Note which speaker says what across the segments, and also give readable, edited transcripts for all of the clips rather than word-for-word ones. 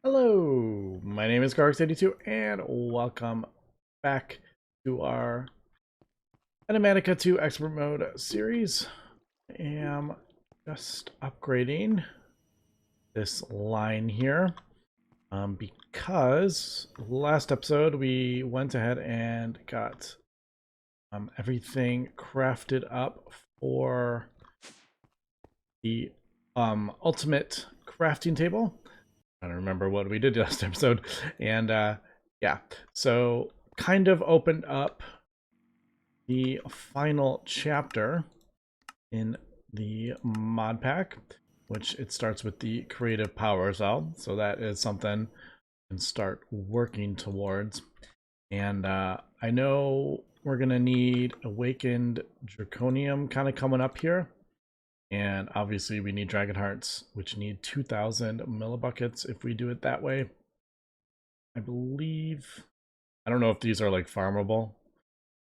Speaker 1: Hello, my name is CurseForge and welcome back to our Enigmatica 2 Expert Mode series. I am just upgrading this line here because last episode we went ahead and got everything crafted up for the ultimate crafting table. I don't remember what we did last episode. And yeah, so kind of opened up the final chapter in the mod pack, which it starts with the creative power cell. So that is something I can start working towards. And I know we're going to need Awakened Draconium kind of coming up here. And obviously we need Dragon Hearts, which need 2,000 millibuckets if we do it that way. I believe, I don't know if these are like farmable,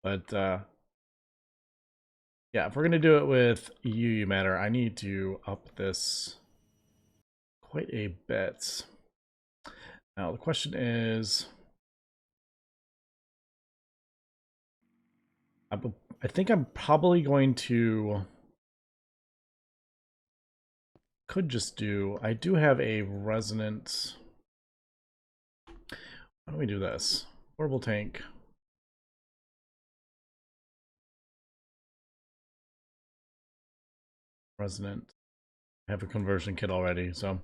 Speaker 1: but yeah, if we're gonna do it with UU matter, I need to up this quite a bit. Now the question is, I think I'm probably going to, could just do, I do have a resonant. Why don't we do this? Portable tank. Resonant. I have a conversion kit already, so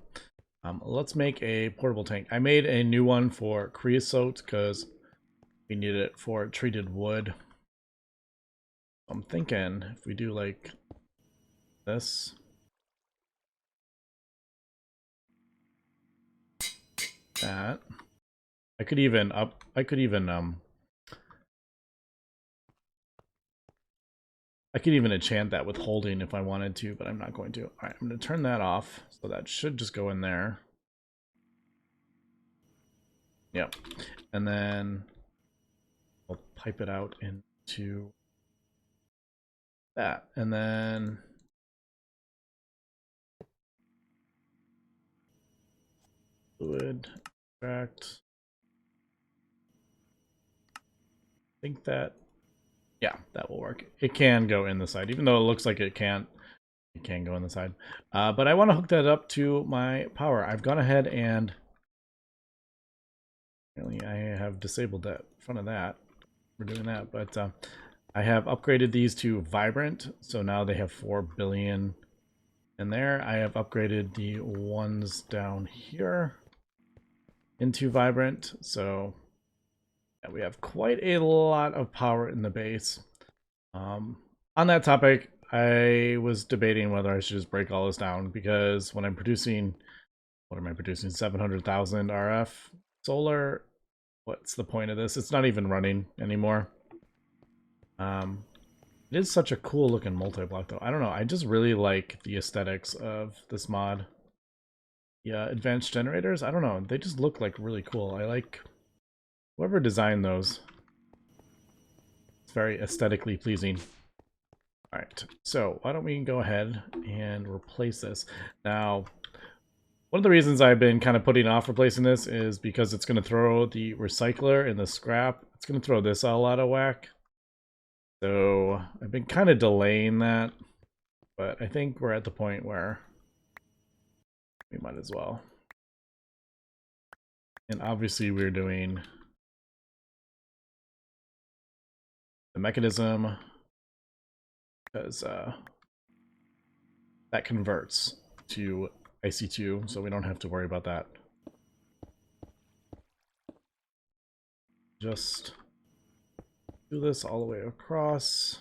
Speaker 1: let's make a portable tank. I made a new one for creosote because we need it for treated wood. I'm thinking if we do like this, that, I could even enchant that with holding if I wanted to, but I'm not going to. All right, I'm going to turn that off, so that should just go in there. Yep, and then I'll pipe it out into that, and then fluid extract. I think that, yeah, that will work. It can go in the side, even though it looks like it can't. It can go in the side. But I want to hook that up to my power. I've gone ahead and apparently I have disabled that in front of that. We're doing that, but I have upgraded these to Vibrant, so now they have 4 billion in there. I have upgraded the ones down here into Vibrant, so yeah, we have quite a lot of power in the base. On that topic, I was debating whether I should just break all this down, because when I'm producing, what am I producing, 700,000 RF solar, what's the point of this? It's not even running anymore. It is such a cool looking multi-block though. I don't know, I just really like the aesthetics of this mod. Yeah, advanced generators, I don't know, they just look like really cool. I like whoever designed those. It's very aesthetically pleasing. Alright, so why don't we go ahead and replace this. Now, one of the reasons I've been kind of putting off replacing this is because it's going to throw the recycler and the scrap. It's going to throw this all out of whack. So I've been kind of delaying that, but I think we're at the point where we might as well. And obviously we're doing the mechanism because that converts to IC2, so we don't have to worry about that. Just do this all the way across.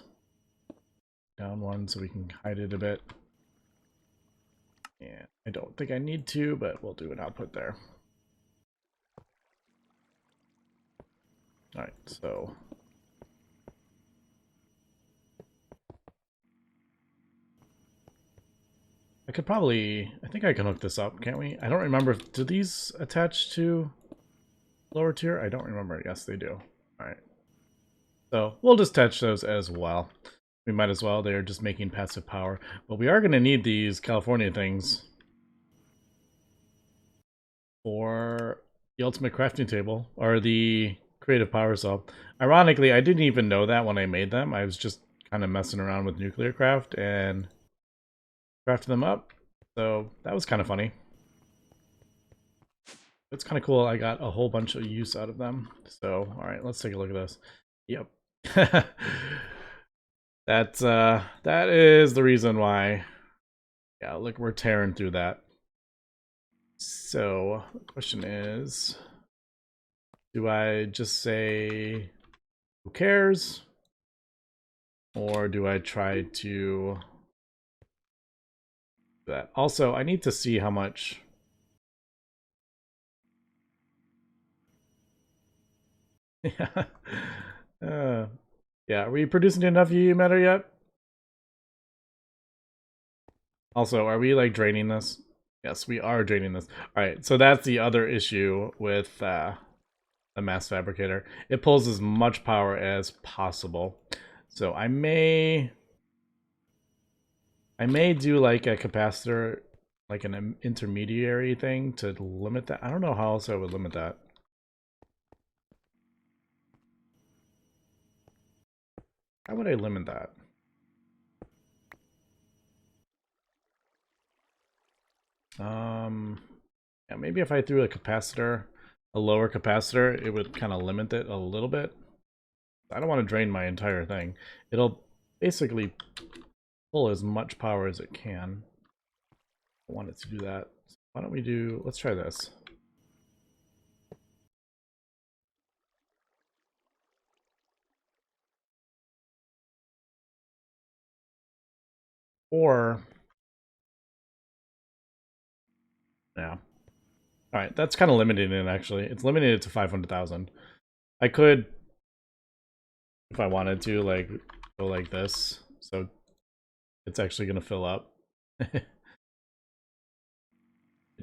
Speaker 1: Down one so we can hide it a bit. And I don't think I need to, but we'll do an output there. Alright, so I could probably, I think I can hook this up, can't we? I don't remember, do these attach to lower tier? I don't remember. Yes, they do. Alright. So we'll just attach those as well. We might as well. They're just making passive power. But we are going to need these California things. for the ultimate crafting table, or the creative power cell. Ironically, I didn't even know that when I made them. I was just kind of messing around with nuclear craft and crafting them up. So that was kind of funny. It's kind of cool. I got a whole bunch of use out of them. So, all right, let's take a look at this. Yep. That is the reason why. Yeah, look, we're tearing through that. So, the question is, do I just say, who cares? Or do I try to do that? Also, I need to see how much. Yeah. Yeah, are we producing enough UU matter yet? Also, are we like draining this? Yes, we are draining this. All right, so that's the other issue with the mass fabricator. It pulls as much power as possible. So I may do like a capacitor, like an intermediary thing to limit that. I don't know how else I would limit that. How would I limit that? Yeah, maybe if I threw a capacitor, a lower capacitor, it would kind of limit it a little bit. I don't want to drain my entire thing. It'll basically pull as much power as it can. I want it to do that. So why don't we do, let's try this. Or, yeah. All right, that's kind of limiting it, actually. It's limited it to 500,000. I could, if I wanted to, like, go like this. So it's actually going to fill up. It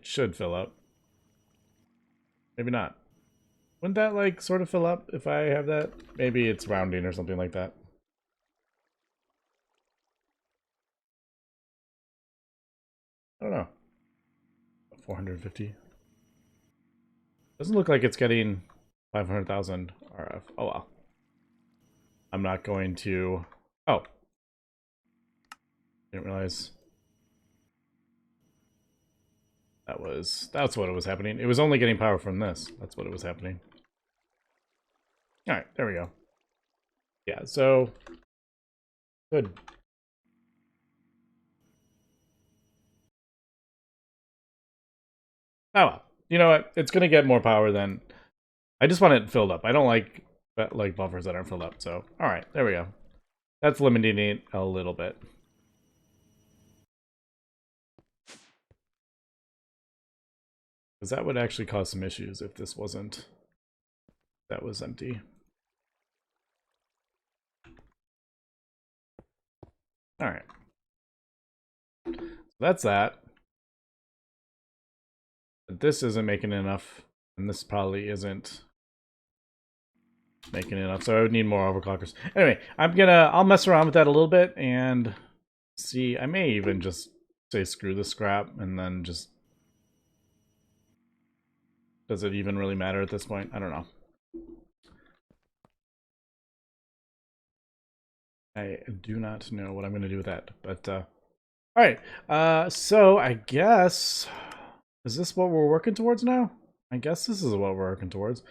Speaker 1: should fill up. Maybe not. Wouldn't that, like, sort of fill up if I have that? Maybe it's rounding or something like that. I don't know. 450. Doesn't look like it's getting 500,000 RF. Oh, well. I'm not going to... Oh. Didn't realize... That's what it was happening. It was only getting power from this. That's what it was happening. Alright, there we go. Yeah, so... Good. Oh well. You know what? It's gonna get more power than... I just want it filled up. I don't like buffers that aren't filled up, so... Alright, there we go. That's limiting it a little bit. Because that would actually cause some issues if this wasn't... That was empty. Alright. So that's that. But this isn't making enough. And this probably isn't making enough. So I would need more overclockers. Anyway, I'll mess around with that a little bit and see. I may even just say screw the scrap and then just... Does it even really matter at this point? I don't know. I do not know what I'm going to do with that. But, all right. So I guess... Is this what we're working towards now? I guess this is what we're working towards.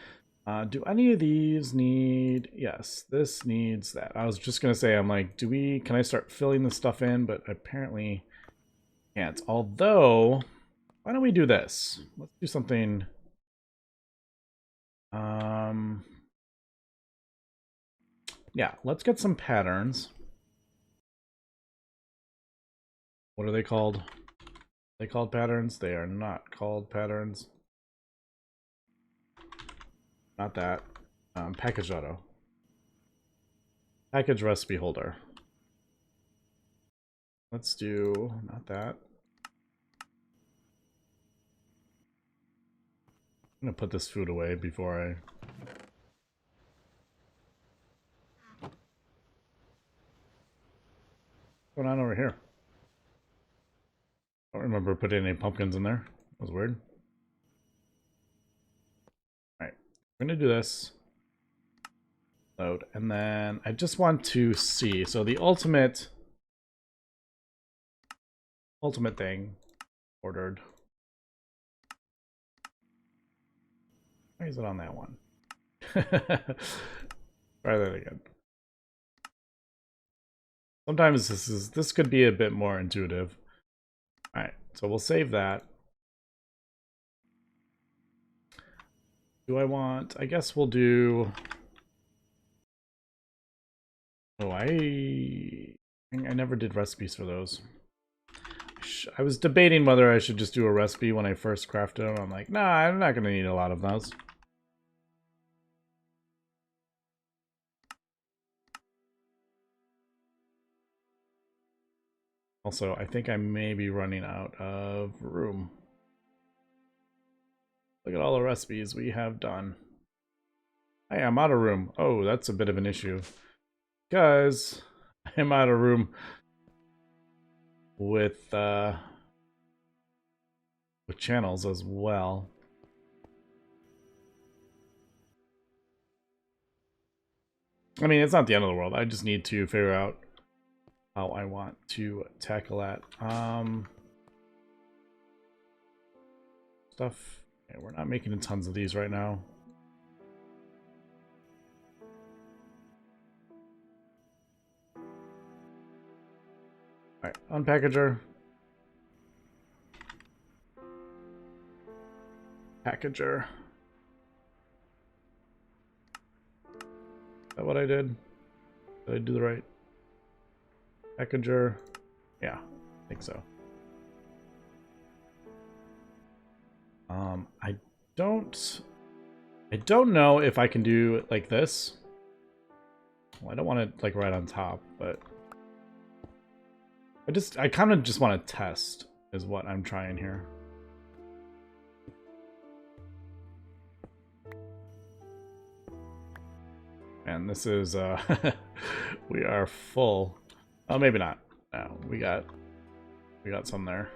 Speaker 1: Do any of these need... Yes, this needs that. I was just going to say, I'm like, can I start filling this stuff in? But apparently can't. Although, why don't we do this? Let's do something... Yeah, let's get some patterns. What are they called? Are they called patterns? They are not called patterns. Not that. Package auto. Package recipe holder. Let's do not that. I'm gonna put this food away before I... What's going on over here? I don't remember putting any pumpkins in there. That was weird. We're going to do this. Load. And then I just want to see. So the ultimate thing ordered. Why is it on that one? Try that again. Sometimes this could be a bit more intuitive. All right, so we'll save that. Do I want? I guess we'll do. Oh, I never did recipes for those. I was debating whether I should just do a recipe when I first crafted them. I'm like, nah, I'm not gonna need a lot of those. Also, I think I may be running out of room. Look at all the recipes we have done. Hey, I'm out of room. Oh, that's a bit of an issue. Because I'm out of room with channels as well. I mean, it's not the end of the world. I just need to figure out how I want to tackle that. Stuff. Okay, we're not making tons of these right now. Alright, unpackager. Packager. Is that what I did? Did I do the right? Packager. Yeah, I think so. I don't know if I can do it like this. Well, I don't want it like right on top, but I kind of just want to test is what I'm trying here. And this is we are full. Oh, maybe not. No, we got some there.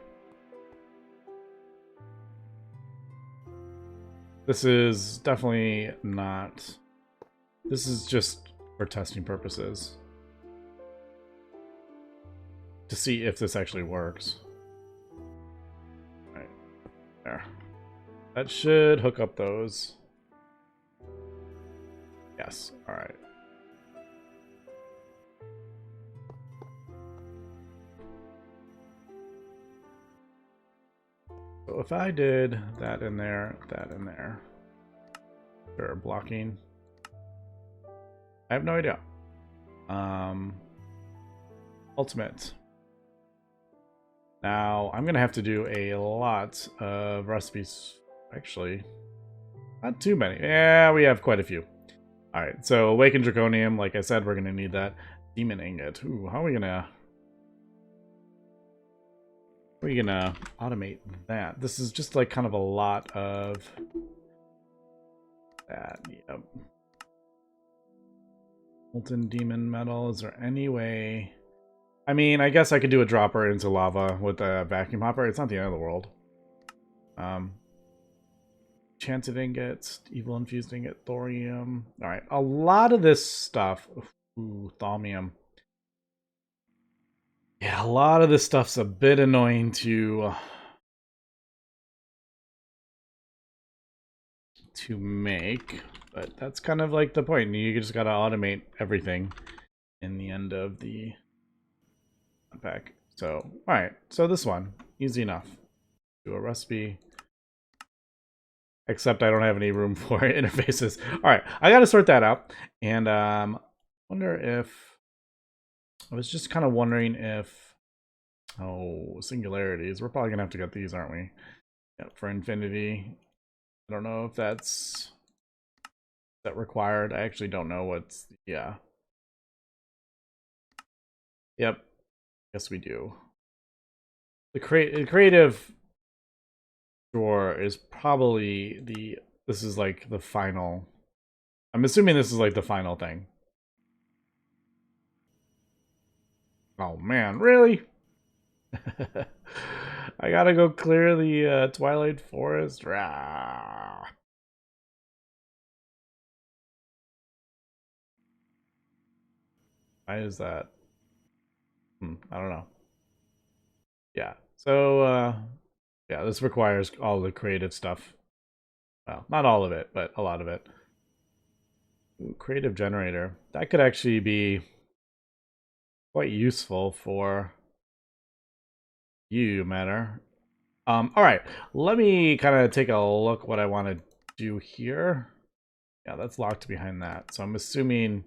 Speaker 1: This is definitely not. This is just for testing purposes. To see if this actually works. Right there. That should hook up those. Yes. All right. So if I did that in there, they're blocking. I have no idea. Ultimate. Now I'm gonna have to do a lot of recipes. Actually, not too many. Yeah, we have quite a few. All right. So awakened draconium. Like I said, we're gonna need that demon ingot. Ooh, how are we gonna? We're gonna automate that. This is just like kind of a lot of that. Yep. Molten demon metal. Is there any way? I mean, I guess I could do a dropper into lava with a vacuum hopper. It's not the end of the world. Enchanted ingots, evil infused ingot, thorium. All right, a lot of this stuff. Ooh, thaumium. Yeah, a lot of this stuff's a bit annoying to make, but that's kind of like the point. You just gotta automate everything in the end of the pack. So, all right. So this one, easy enough. Do a recipe. Except I don't have any room for interfaces. All right, I gotta sort that out. And wonder if I was just kind of wondering if singularities. We're probably gonna have to get these, aren't we? Yeah, for infinity. I don't know if that's that required. I actually don't know what's yeah. Yep. Yes, we do. The creative drawer is probably this is like the final. I'm assuming this is like the final thing. Oh man, really? I gotta go clear the Twilight Forest. Rah. Why is that? I don't know. Yeah. So yeah, this requires all the creative stuff. Well, not all of it, but a lot of it. Ooh, creative generator. That could actually be quite useful for you, Matter. All right. Let me kind of take a look what I want to do here. Yeah, that's locked behind that. So I'm assuming,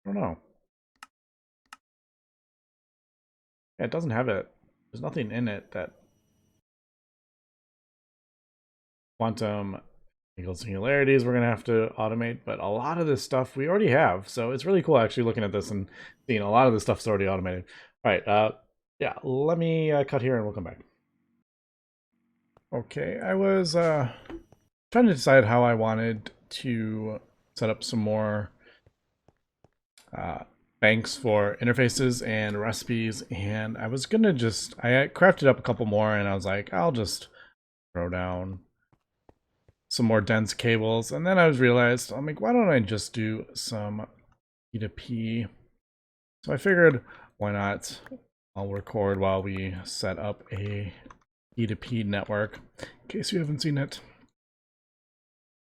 Speaker 1: I don't know. Yeah, it doesn't have it. There's nothing in it that quantum equal singularities we're going to have to automate, but a lot of this stuff we already have. So it's really cool actually looking at this and seeing a lot of this stuff's already automated. All right. Yeah, let me cut here and we'll come back. Okay, I was trying to decide how I wanted to set up some more banks for interfaces and recipes, and I was gonna I crafted up a couple more and I was like, I'll just throw down some more dense cables, and then I realized, I'm like, why don't I just do some P2P? So I figured, why not? I'll record while we set up a P2P network, in case you haven't seen it.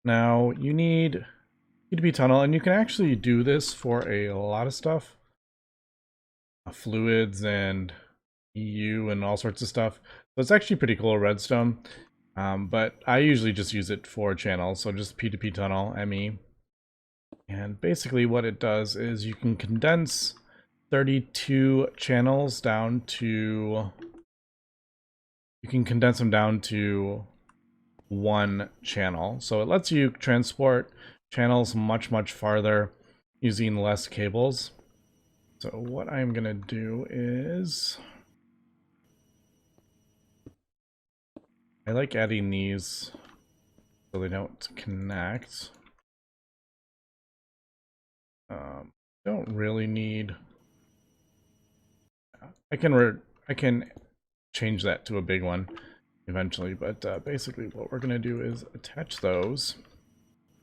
Speaker 1: Now, you need P2P tunnel, and you can actually do this for a lot of stuff. Fluids and EU and all sorts of stuff. So it's actually pretty cool, Redstone. But I usually just use it for channels, so just P2P tunnel, ME. And basically what it does is you can condense 32 channels down to... You can condense them down to one channel. So it lets you transport channels much, much farther using less cables. So what I'm going to do is... I like adding these so they don't connect. Don't really need... I can change that to a big one eventually, but basically what we're going to do is attach those,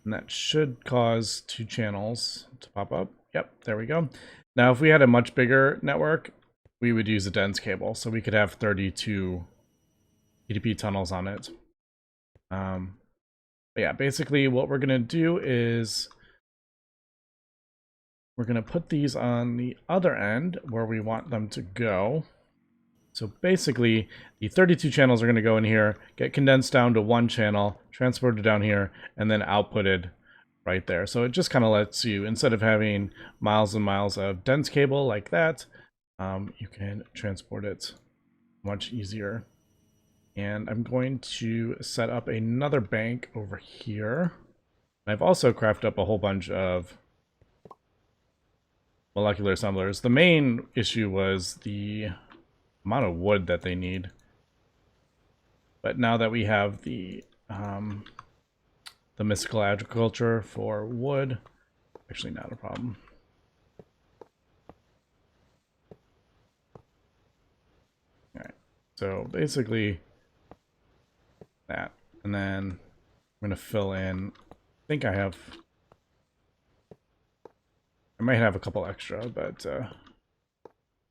Speaker 1: and that should cause two channels to pop up. Yep, there we go. Now if we had a much bigger network, we would use a dense cable, so we could have 32 P2P tunnels on it. But yeah, basically what we're going to do is we're going to put these on the other end where we want them to go. So basically, the 32 channels are going to go in here, get condensed down to one channel, transported down here, and then outputted right there. So it just kind of lets you, instead of having miles and miles of dense cable like that, you can transport it much easier. And I'm going to set up another bank over here. I've also crafted up a whole bunch of molecular assemblers. The main issue was the amount of wood that they need. But now that we have the mystical agriculture for wood, actually not a problem. Alright, so basically that. And then I'm going to fill in, I think I might have a couple extra, but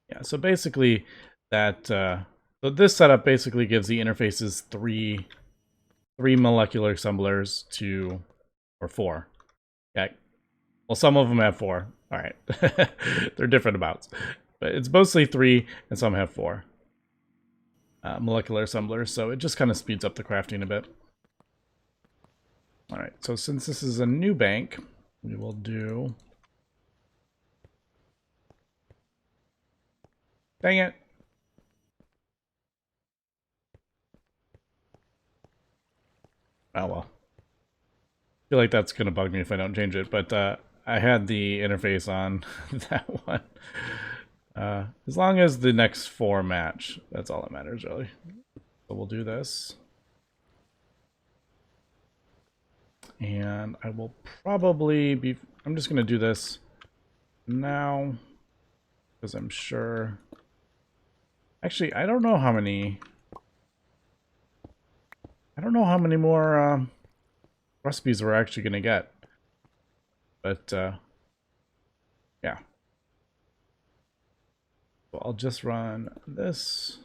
Speaker 1: yeah, so basically that, so this setup basically gives the interfaces three molecular assemblers to, or four. Yeah, well, some of them have four. All right, they're different amounts, but it's mostly three, and some have four molecular assemblers. So it just kind of speeds up the crafting a bit. All right, so since this is a new bank, we will do. Dang it. Oh well. I feel like that's gonna bug me if I don't change it, but I had the interface on that one. As long as the next four match, that's all that matters really. So we'll do this. And I will probably be, I'm just gonna do this now, because I'm sure, actually I don't know how many more recipes we're actually gonna get. But yeah. So I'll just run this.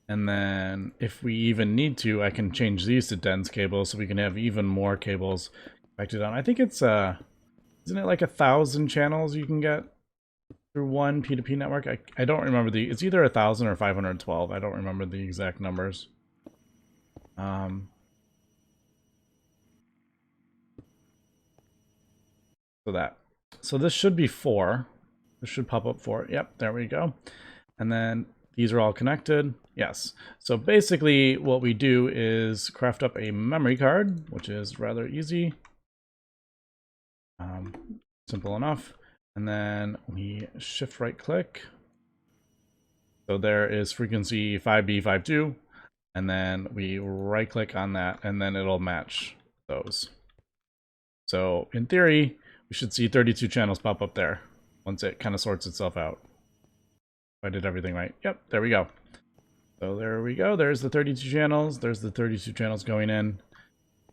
Speaker 1: And then if we even need to, I can change these to dense cables so we can have even more cables connected on. I think it's isn't it like 1,000 channels you can get through one P2P network? I don't remember it's either 1,000 or 512. I don't remember the exact numbers. So this should be 4. This should pop up 4. Yep, there we go. And then these are all connected. Yes. So basically what we do is craft up a memory card, which is rather easy. Simple enough. And then we shift right click. So there is frequency 5B52. And then we right click on that and then it'll match those. So in theory, we should see 32 channels pop up there once it kind of sorts itself out. If I did everything right. Yep, there we go. So there we go. There's the 32 channels. There's the 32 channels going in.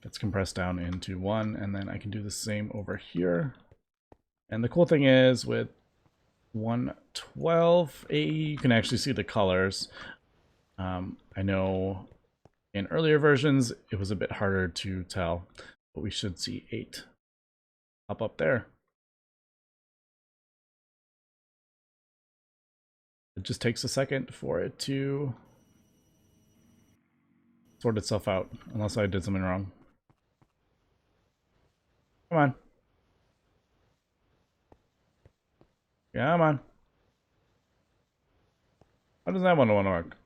Speaker 1: Gets compressed down into 1, and then I can do the same over here. And the cool thing is with 112 AE, you can actually see the colors. I know in earlier versions, it was a bit harder to tell, but we should see 8 up there. It just takes a second for it to sort itself out, unless I did something wrong. Come on. Come on. How does that one want to work?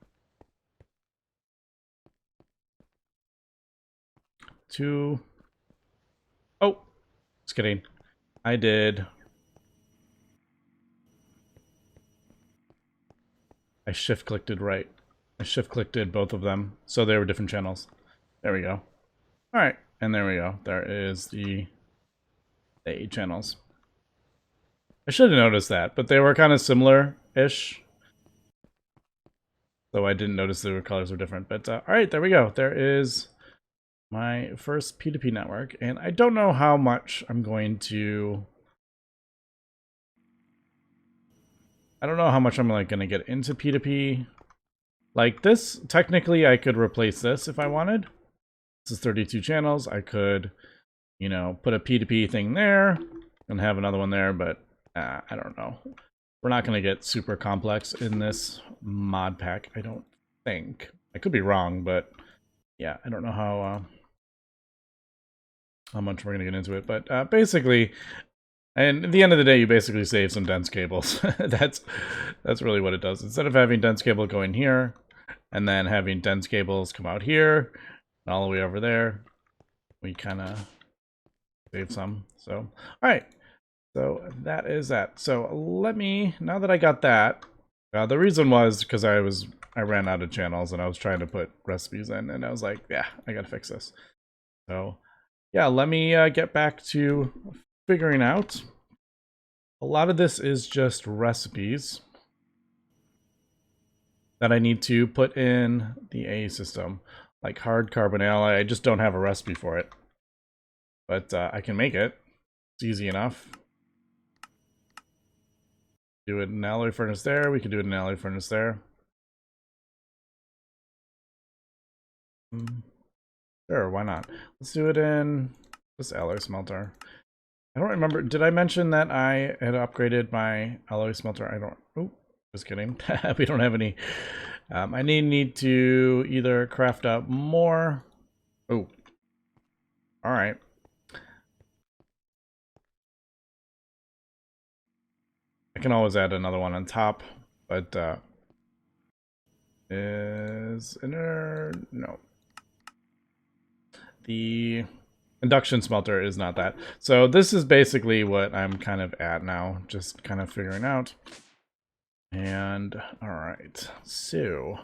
Speaker 1: 2. Oh, just kidding. I shift clicked it right. I shift clicked both of them, so they were different channels. There we go. All right, and there we go. There is the 8 channels. I should have noticed that, but they were kind of similar-ish. So I didn't notice the colors were different. But all right, there we go. There is my first P2P network, and I don't know how much I'm going to... I don't know how much I'm like going to get into P2P. Like this, technically I could replace this if I wanted. This is 32 channels. I could, you know, put a P2P thing there and have another one there, but I don't know. We're not going to get super complex in this mod pack, I don't think. I could be wrong, but yeah, I don't know how much we're going to get into it. But basically, and at the end of the day, you basically save some dense cables. That's really what it does. Instead of having dense cable going here, and then having dense cables come out here, and all the way over there, we kind of save some. So, all right. So that is that. So let me, now that I got that, the reason was because I ran out of channels and I was trying to put recipes in, and I was like, yeah, I gotta fix this. So yeah, let me get back to figuring out. A lot of this is just recipes that I need to put in the A system, like hard carbon alloy. I just don't have a recipe for it, but I can make it. It's easy enough. Do it in an alloy furnace there. We can do it in an alloy furnace there. Sure, why not? Let's do it in this alloy smelter. I don't remember. Did I mention that I had upgraded my alloy smelter? I don't. Oh, just kidding. We don't have any. I need to either craft up more. Oh, all right. I can always add another one on top, but is inner? No. The induction smelter is not that. So this is basically what I'm kind of at now, just kind of figuring out. And all right, so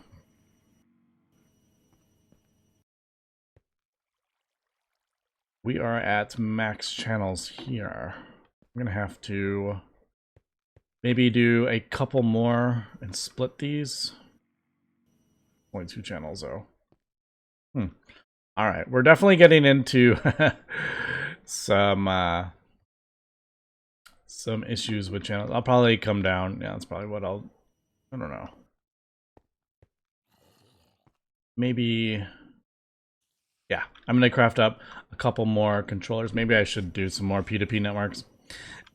Speaker 1: we are at max channels here. I'm gonna have to maybe do a couple more and split these. Only 2 channels though. All right, we're definitely getting into some issues with channels. I'll probably come down. Yeah, that's probably what I'll. I don't know. Maybe. Yeah, I'm gonna craft up a couple more controllers. Maybe I should do some more P2P networks.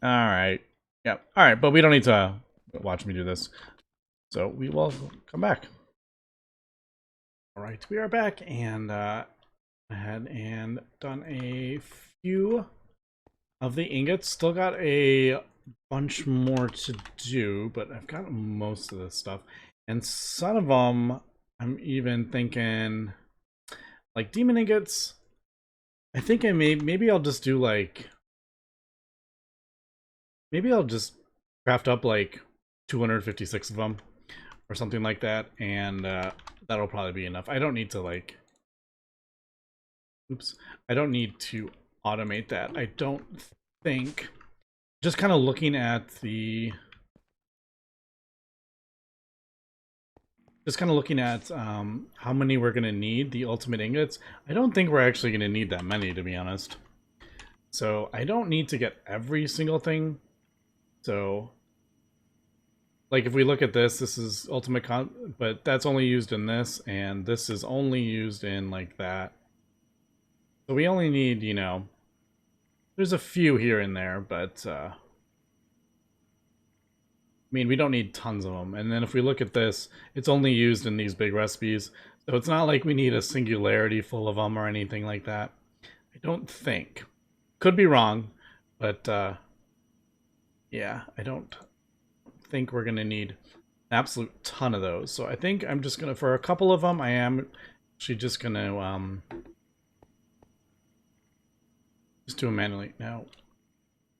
Speaker 1: All right. Yep. All right, but we don't need to watch me do this. So we will come back. All right, we are back and ahead and done a few of the ingots. Still got a bunch more to do, but I've got most of this stuff. And some of them, I'm even thinking, like demon ingots. I think maybe I'll just do like, maybe I'll just craft up like 256 of them or something like that, and that'll probably be enough. I don't need to like, oops, I don't need to automate that. I don't think. Just kind of looking at the, how many we're going to need, the ultimate ingots. I don't think we're actually going to need that many, to be honest. So I don't need to get every single thing. So, like if we look at this, this is ultimate but that's only used in this, and this is only used in like that. So we only need, you know, there's a few here and there, but I mean, we don't need tons of them. And then if we look at this, it's only used in these big recipes. So it's not like we need a singularity full of them or anything like that. I don't think. Could be wrong, but yeah, I don't think we're going to need an absolute ton of those. So I think I'm just going to, for a couple of them, I am actually just going to just do them manually. Now,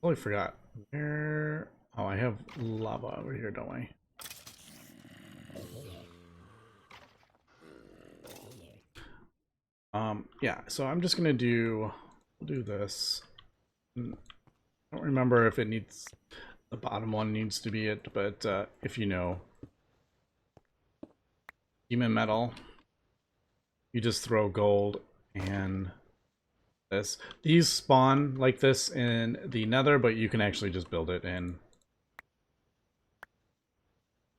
Speaker 1: totally forgot. Where... Oh, I have lava over here, don't I? Yeah, so I'm just gonna do this. I don't remember if it needs, the bottom one needs to be it, but if you know, demon metal, you just throw gold and this. These spawn like this in the nether, but you can actually just build it in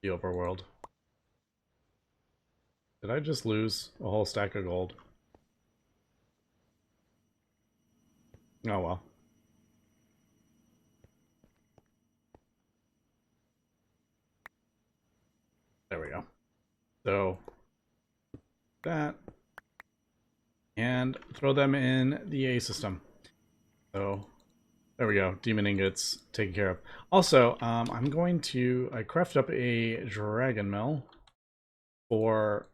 Speaker 1: the overworld. Did I just lose a whole stack of gold? Oh well. There we go. So that, and throw them in the A system. So there we go. Demon ingots taken care of. Also, I'm going to, I crafted up a dragon mill for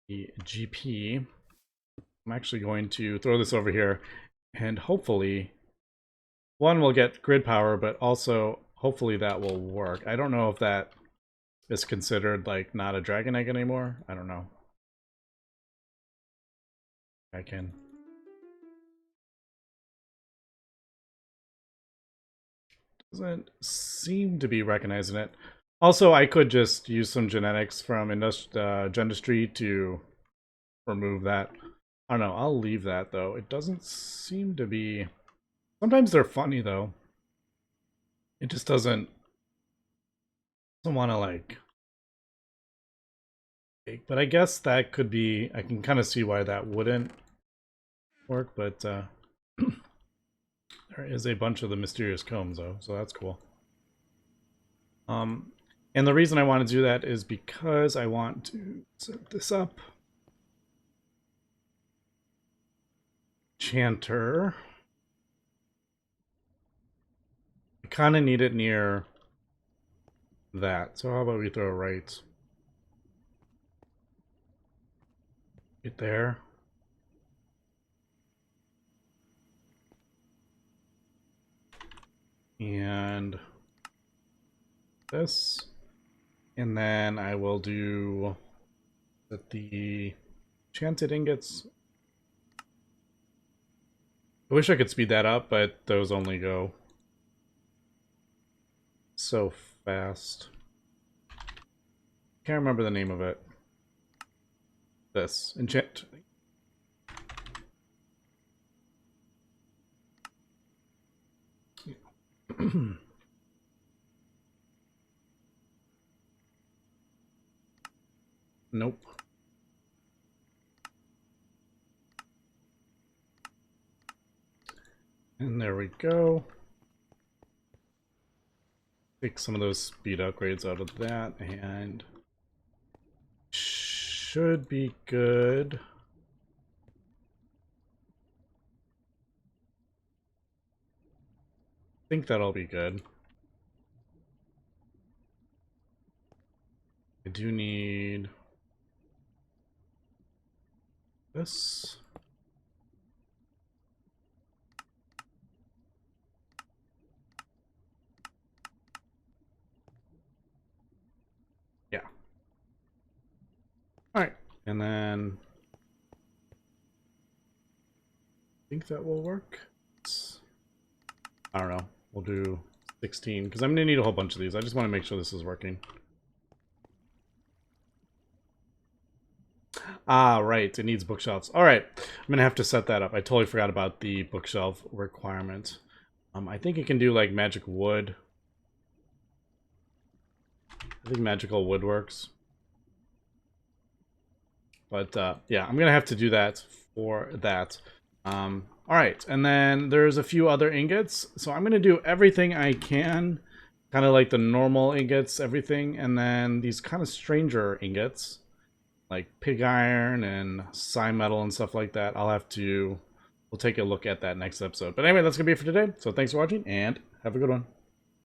Speaker 1: the GP. I'm actually going to throw this over here, and hopefully one will get grid power, but also hopefully that will work. I don't know if that is considered like not a dragon egg anymore. I don't know. I can. Doesn't seem to be recognizing it. Also, I could just use some genetics from Gendustry to remove that. I don't know. I'll leave that, though. It doesn't seem to be... Sometimes they're funny, though. It just doesn't want to, like... But I guess that could be... I can kind of see why that wouldn't work, but... there is a bunch of the mysterious combs, though, so that's cool. And the reason I want to do that is because I want to set this up. Chanter. I kind of need it near that. So how about we throw right there. And this. And then I will do that the enchanted ingots. I wish I could speed that up, but those only go so fast. Can't remember the name of it. This. Enchant. Nope. And there we go. Take some of those speed upgrades out of that and should be good. I think that'll be good. I do need this. Yeah. All right. And then I think that will work. I don't know. We'll do 16 because I'm going to need a whole bunch of these. I just want to make sure this is working. Ah, right. It needs bookshelves. All right. I'm going to have to set that up. I totally forgot about the bookshelf requirement. I think it can do like magic wood. I think magical wood works. But yeah, I'm going to have to do that for that. All right. And then there's a few other ingots. So I'm going to do everything I can. Kind of like the normal ingots, everything. And then these kind of stranger ingots. Like pig iron and psi metal and stuff like that. We'll take a look at that next episode. But anyway, that's going to be it for today. So thanks for watching and have a good one.